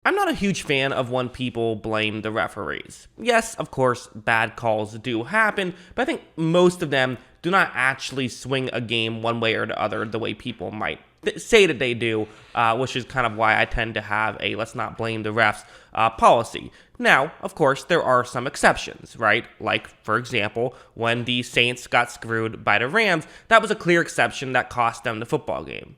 I'm not a huge fan of when people blame the referees. Yes, of course, bad calls do happen, but I think most of them do not actually swing a game one way or the other the way people might say that they do, which is kind of why I tend to have a let's not blame the refs policy. Now, of course, there are some exceptions, right? Like, for example, when the Saints got screwed by the Rams, that was a clear exception that cost them the football game.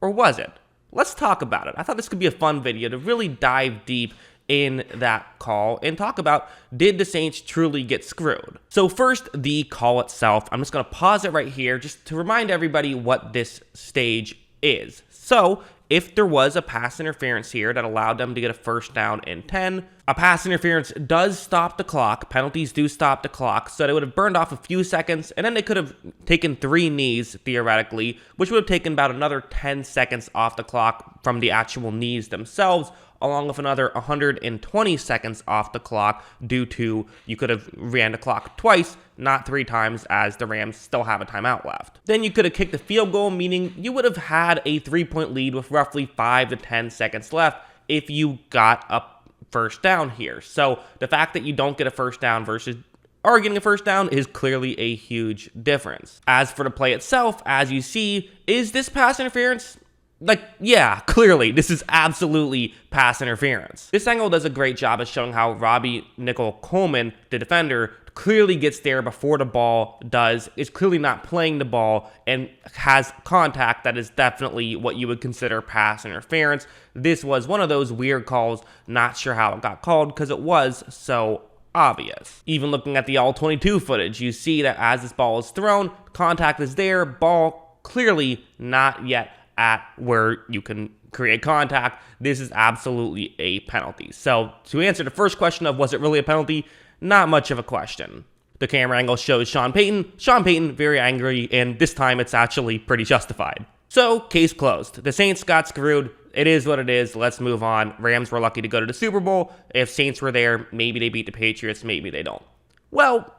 Or was it? Let's talk about it. I thought this could be a fun video to really dive deep in that call and talk about, did the Saints truly get screwed? So first, the call itself. I'm just going to pause it right here just to remind everybody what this stage is. So if there was a pass interference here that allowed them to get a first down and 10, a pass interference does stop the clock. Penalties do stop the clock, so they would have burned off a few seconds, and then they could have taken 3 knees, theoretically, which would have taken about another 10 seconds off the clock from the actual knees themselves, along with another 120 seconds off the clock due to you could have ran the clock twice, not 3 times, as the Rams still have a timeout left. Then you could have kicked a field goal, meaning you would have had a 3-point lead with roughly 5 to 10 seconds left if you got a first down here. So the fact that you don't get a first down versus are getting a first down is clearly a huge difference. As for the play itself, as you see, is this pass interference? Like, yeah, clearly, this is absolutely pass interference. This angle does a great job of showing how Robbie Nickel-Coleman, the defender, clearly gets there before the ball does, is clearly not playing the ball, and has contact that is definitely what you would consider pass interference. This was one of those weird calls, not sure how it got called because it was so obvious. Even looking at the all-22 footage, you see that as this ball is thrown, contact is there, ball clearly not yet at where you can create contact. This is absolutely a penalty. So to answer the first question of was it really a penalty, not much of a question. The camera angle shows Sean Payton. Sean Payton very angry, and this time it's actually pretty justified. So case closed. The Saints got screwed. It is what it is. Let's move on. Rams were lucky to go to the Super Bowl. If Saints were there, maybe they beat the Patriots, maybe they don't. Well,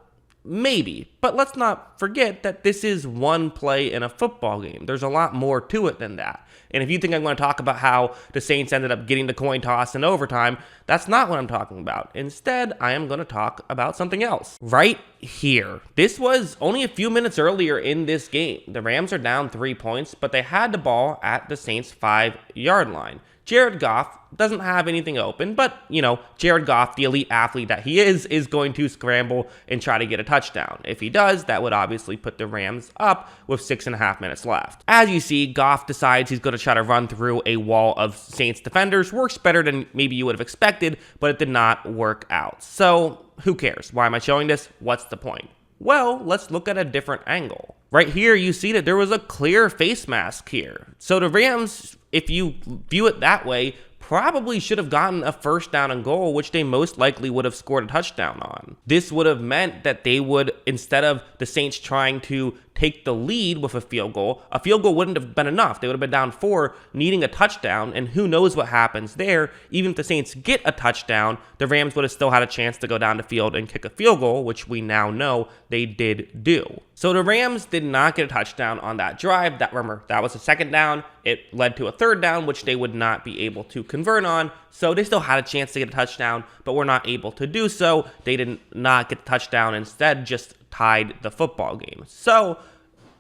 maybe, but let's not forget that this is one play in a football game. There's a lot more to it than that. And if you think I'm going to talk about how the Saints ended up getting the coin toss in overtime, that's not what I'm talking about. Instead, I am going to talk about something else. Right here. This was only a few minutes earlier in this game. The Rams are down 3 points, but they had the ball at the Saints' 5-yard line. Jared Goff doesn't have anything open, but, you know, Jared Goff, the elite athlete that he is going to scramble and try to get a touchdown. If he does, that would obviously put the Rams up with 6.5 minutes left. As you see, Goff decides he's going to try to run through a wall of Saints defenders. Works better than maybe you would have expected, but it did not work out. So, who cares? Why am I showing this? What's the point? Well, let's look at a different angle. Right here, you see that there was a clear face mask here. So the Rams, if you view it that way, probably should have gotten a first down and goal, which they most likely would have scored a touchdown on. This would have meant that they would, instead of the Saints trying to take the lead with a field goal wouldn't have been enough. They would have been down 4, needing a touchdown, and who knows what happens there. Even if the Saints get a touchdown, the Rams would have still had a chance to go down the field and kick a field goal, which we now know they did do. So the Rams did not get a touchdown on that drive. Remember, that was a second down. It led to a third down, which they would not be able to convert on. So they still had a chance to get a touchdown, but were not able to do so. They did not get the touchdown, instead just tied the football game. So,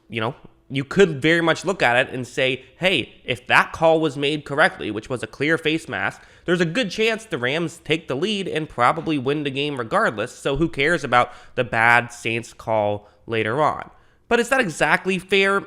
you know, you could very much look at it and say, hey, if that call was made correctly, which was a clear face mask, there's a good chance the Rams take the lead and probably win the game regardless. So who cares about the bad Saints call later on? But is that exactly fair?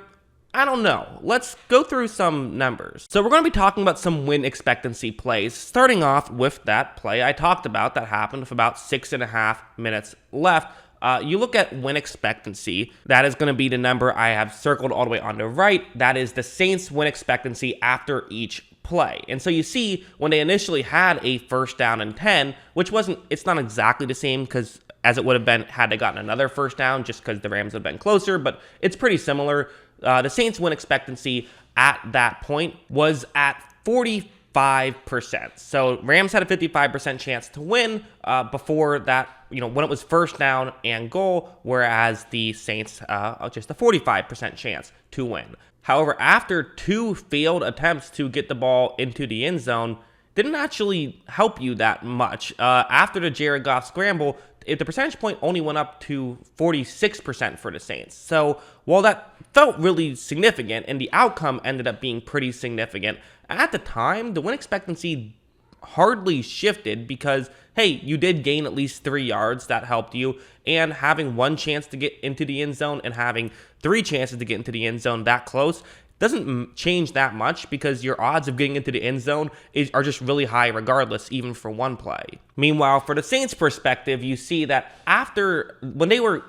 I don't know. Let's go through some numbers. So we're going to be talking about some win expectancy plays, starting off with that play I talked about that happened with about 6.5 minutes left. You look at win expectancy, that is going to be the number I have circled all the way on the right. That is the Saints win expectancy after each play. And so you see when they initially had a first down and 10, which it's not exactly the same because as it would have been had they gotten another first down just because the Rams have been closer, but it's pretty similar. The Saints win expectancy at that point was at 45%. So Rams had a 55% chance to win before that, you know, when it was first down and goal, whereas the Saints just a 45% chance to win. However, after 2 failed attempts to get the ball into the end zone, didn't actually help you that much. After the Jared Goff scramble, the percentage point only went up to 46% for the Saints. So while that felt really significant and the outcome ended up being pretty significant, at the time, the win expectancy hardly shifted because, hey, you did gain at least 3 yards. That helped you. And having one chance to get into the end zone and having 3 chances to get into the end zone that close doesn't change that much because your odds of getting into the end zone are just really high regardless, even for one play. Meanwhile, for the Saints' perspective, you see that when they were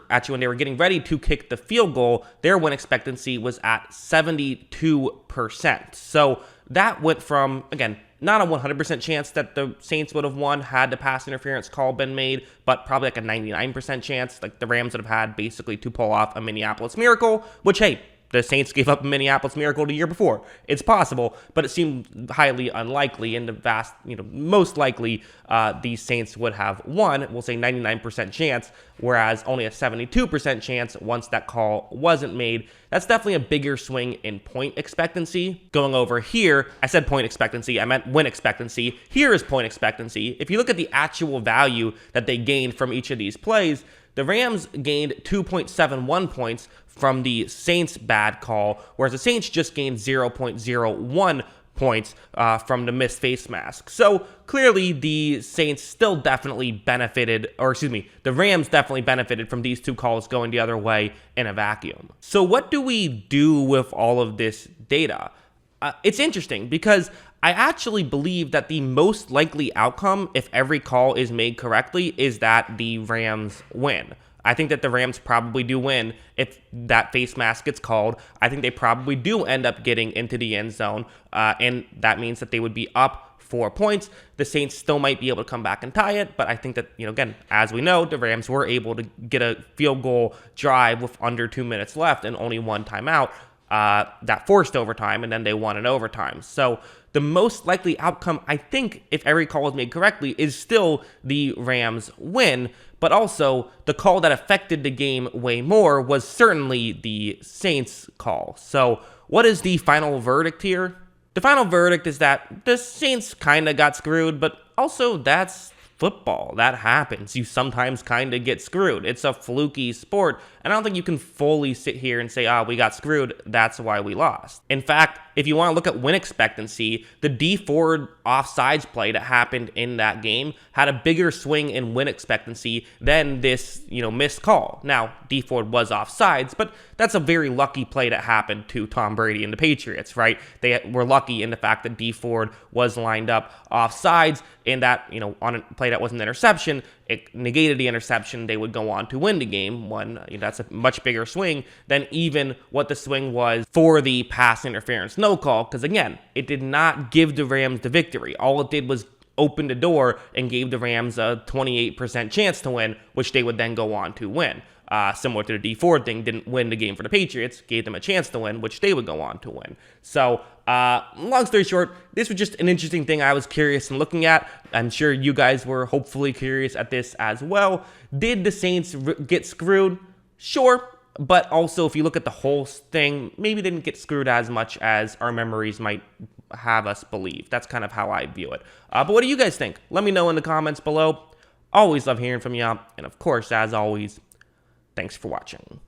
getting ready to kick the field goal, their win expectancy was at 72%. So that went from, again, not a 100% chance that the Saints would have won had the pass interference call been made, but probably like a 99% chance. Like the Rams would have had basically to pull off a Minneapolis Miracle, which, hey, the Saints gave up a Minneapolis Miracle the year before. It's possible, but it seemed highly unlikely. And the most likely, the Saints would have won. We'll say 99% chance, whereas only a 72% chance once that call wasn't made. That's definitely a bigger swing in point expectancy. Going over here, I said point expectancy, I meant win expectancy. Here is point expectancy. If you look at the actual value that they gained from each of these plays, the Rams gained 2.71 points from the Saints' bad call, whereas the Saints just gained 0.01 points from the missed face mask. So clearly the Saints still definitely benefited, the Rams definitely benefited from these two calls going the other way in a vacuum. So what do we do with all of this data? It's interesting because I actually believe that the most likely outcome, if every call is made correctly, is that the Rams win. I think that the Rams probably do win if that face mask gets called. I think they probably do end up getting into the end zone, and that means that they would be up 4 points. The Saints still might be able to come back and tie it, but I think that, again, as we know, the Rams were able to get a field goal drive with under 2 minutes left and only one timeout that forced overtime, and then they won in overtime. So the most likely outcome, I think, if every call is made correctly, is still the Rams win. But also, the call that affected the game way more was certainly the Saints call. So what is the final verdict here? The final verdict is that the Saints kind of got screwed, but also that's football. That happens. You sometimes kind of get screwed. It's a fluky sport, and I don't think you can fully sit here and say, we got screwed, that's why we lost. In fact, if you want to look at win expectancy, the D Ford offsides play that happened in that game had a bigger swing in win expectancy than this, missed call. Now, D Ford was offsides, but that's a very lucky play that happened to Tom Brady and the Patriots, right? They were lucky in the fact that D Ford was lined up offsides, and that, on a play that was an interception, it negated the interception. They would go on to win the game. That's a much bigger swing than even what the swing was for the pass interference no call, because again, it did not give the Rams the victory. All it did was open the door and gave the Rams a 28% chance to win, which they would then go on to win. Similar to the D Ford thing, didn't win the game for the Patriots, gave them a chance to win, which they would go on to win. So, long story short, this was just an interesting thing I was curious in looking at. I'm sure you guys were hopefully curious at this as well. Did the Saints get screwed? Sure. But also, if you look at the whole thing, maybe they didn't get screwed as much as our memories might have us believe. That's kind of how I view it. But what do you guys think? Let me know in the comments below. Always love hearing from you. And of course, as always, thanks for watching.